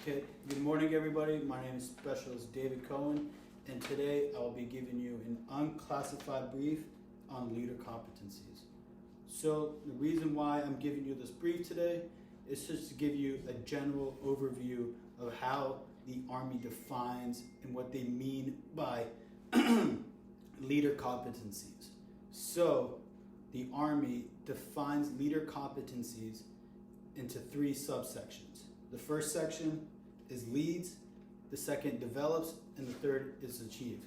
Okay, good morning everybody. My name is Specialist David Cohen, and today I will be giving you an unclassified brief on leader competencies. So the reason why I'm giving you this brief today is just to give you a general overview of how the Army defines and what they mean by leader competencies. So the Army defines leader competencies into three subsections. The first section is leads, the second develops, and the third is achieve.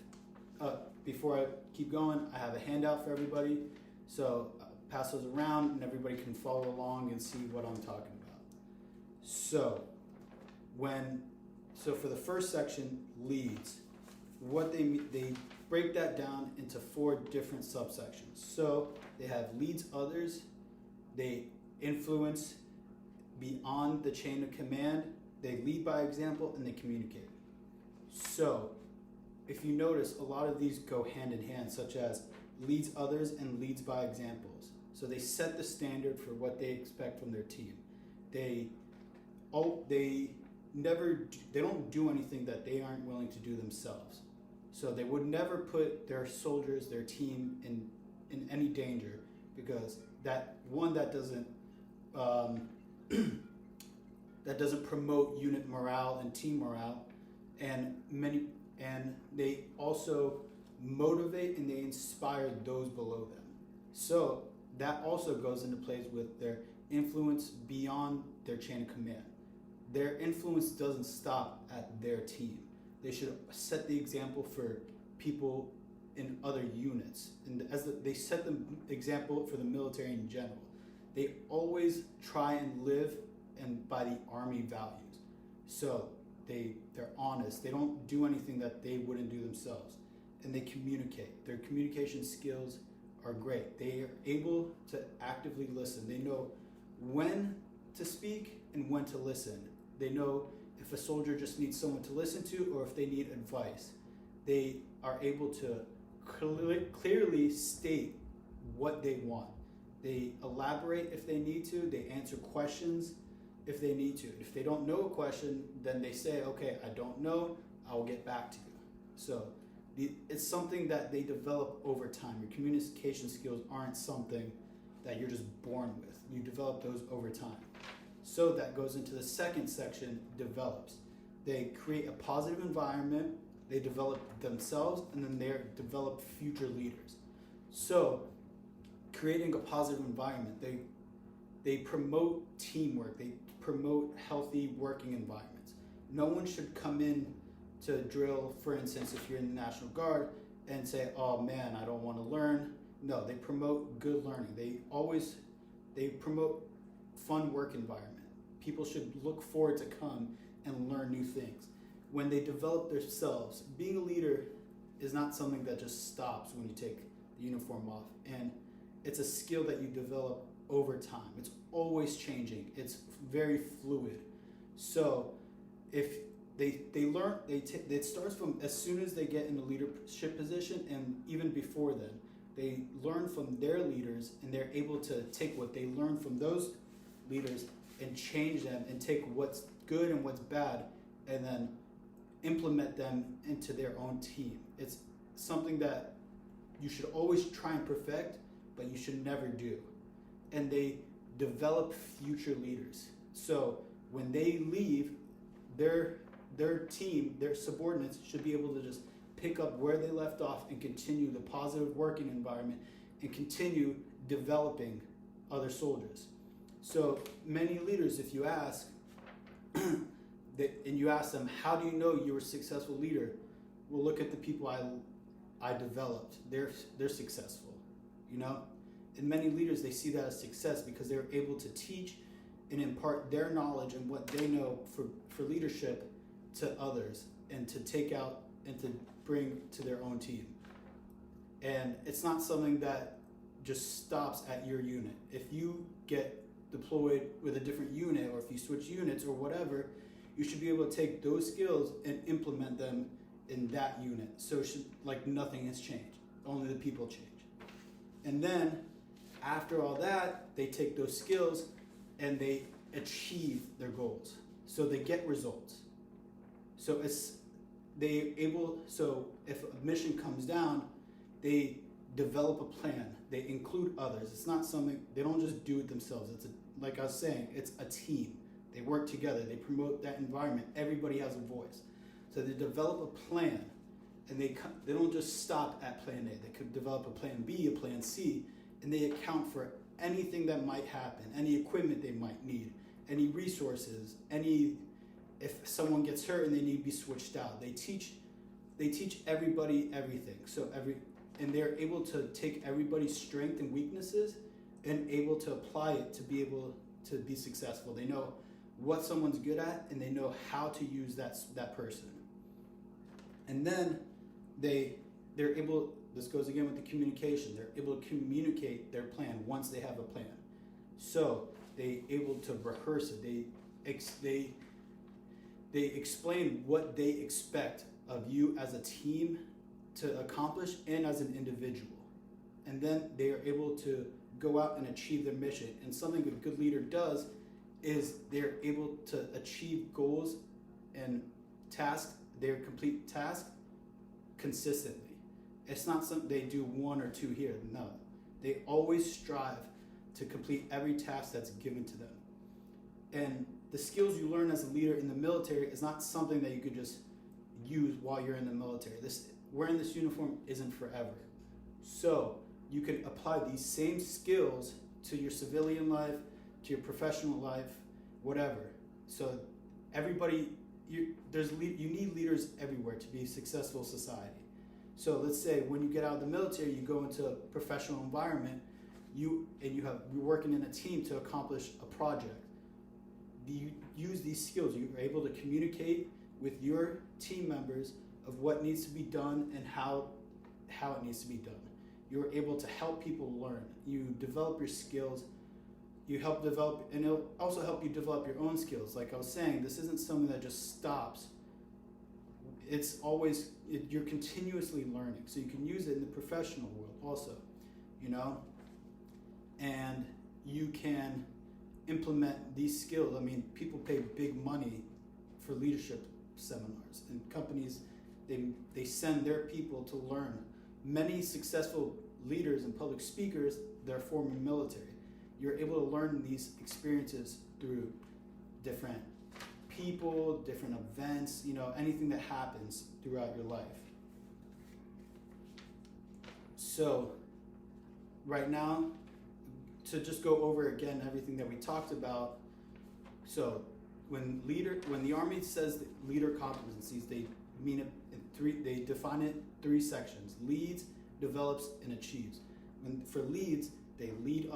Before I keep going, I have a handout for everybody, so I'll pass those around and everybody can follow along and see what I'm talking about. So for the first section, leads, what they break that down into four different subsections. So they have leads others, they influence beyond the chain of command, they lead by example, and they communicate. So if you notice, a lot of these go hand in hand, such as leads others and leads by examples. So they set the standard for what they expect from their team. They don't do anything that they aren't willing to do themselves. So they would never put their soldiers, their team in any danger, because that doesn't promote unit morale and team morale, and they also motivate and they inspire those below them. So that also goes into place with their influence beyond their chain of command. Their influence doesn't stop at their team. They should set the example for people in other units, and they set the example for the military in general. They always try and live by the Army values. So they're honest. They don't do anything that they wouldn't do themselves. And they communicate. Their communication skills are great. They are able to actively listen. They know when to speak and when to listen. They know if a soldier just needs someone to listen to or if they need advice. They are able to clearly state what they want. They elaborate if they need to. They answer questions if they need to. If they don't know a question, then they say, okay, I don't know, I'll get back to you. So it's something that they develop over time. Your communication skills aren't something that you're just born with. You develop those over time. So that goes into the second section, develops. They create a positive environment, they develop themselves, and then they develop future leaders. So creating a positive environment, they promote teamwork, they promote healthy working environments. No one should come in to drill, for instance, if you're in the National Guard, and say, oh man, I don't want to learn. No, they promote good learning. They promote fun work environment. People should look forward to come and learn new things. When they develop themselves, being a leader is not something that just stops when you take the uniform off. And it's a skill that you develop over time. It's always changing. It's very fluid. So if they learn, it starts from as soon as they get in a leadership position, and even before then, they learn from their leaders, and they're able to take what they learn from those leaders and change them and take what's good and what's bad and then implement them into their own team. It's something that you should always try and perfect, but you should never do. And they develop future leaders. So when they leave, their team, their subordinates should be able to just pick up where they left off and continue the positive working environment and continue developing other soldiers. So many leaders, if you ask, and you ask them, how do you know you were a successful leader? Well, look at the people I developed. They're successful, you know? And many leaders, they see that as success because they're able to teach and impart their knowledge and what they know for leadership to others, and to take out and to bring to their own team. And it's not something that just stops at your unit. If you get deployed with a different unit, or if you switch units or whatever, you should be able to take those skills and implement them in that unit. So it should, like, nothing has changed, only the people change. And then after all that, they take those skills and they achieve their goals. So they get results. So so if a mission comes down, they develop a plan. They include others. It's not something, they don't just do it themselves. Like I was saying, it's a team. They work together. They promote that environment. Everybody has a voice. So they develop a plan, and they don't just stop at plan A. They could develop a plan B, a plan C, and they account for anything that might happen, any equipment they might need, any resources, if someone gets hurt and they need to be switched out. They teach everybody everything. And they're able to take everybody's strengths and weaknesses and able to apply it to be able to be successful. They know what someone's good at, and they know how to use that person. And then they're able, this goes again with the communication, they're able to communicate their plan once they have a plan. So they're able to rehearse it. They explain what they expect of you as a team to accomplish and as an individual. And then they are able to go out and achieve their mission. And something a good leader does is they're able to achieve goals and their complete task consistently. It's not something they do one or two here. No. They always strive to complete every task that's given to them. And the skills you learn as a leader in the military is not something that you could just use while you're in the military. Wearing this uniform isn't forever. So you can apply these same skills to your civilian life, to your professional life, whatever. So you need leaders everywhere to be a successful society. So let's say when you get out of the military, you go into a professional environment, you're working in a team to accomplish a project. You use these skills. You're able to communicate with your team members of what needs to be done and how it needs to be done. You're able to help people learn. You develop your skills. You help develop, and it'll also help you develop your own skills. Like I was saying, this isn't something that just stops. You're continuously learning. So you can use it in the professional world also, and you can implement these skills. I mean, people pay big money for leadership seminars, and companies, they send their people to learn. Many successful leaders and public speakers, they're former military. You're able to learn these experiences through different people, different events, anything that happens throughout your life. So right now, to just go over again everything that we talked about. So when the Army says leader competencies, they mean it they define it in 3 sections: leads, develops, and achieves. For leads, they lead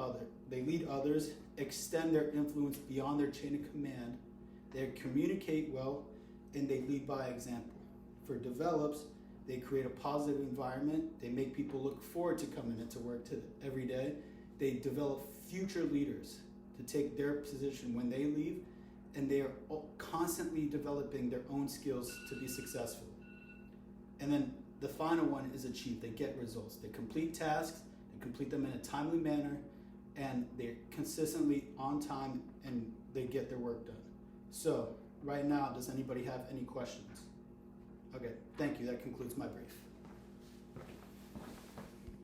others, extend their influence beyond their chain of command, they communicate well, and they lead by example. For develops, they create a positive environment, they make people look forward to coming into work every day, they develop future leaders to take their position when they leave, and they are constantly developing their own skills to be successful. And then the final one is achieve. They get results. They complete tasks, they complete them in a timely manner, and they're consistently on time, and they get their work done. So right now, does anybody have any questions? Okay, thank you. That concludes my brief.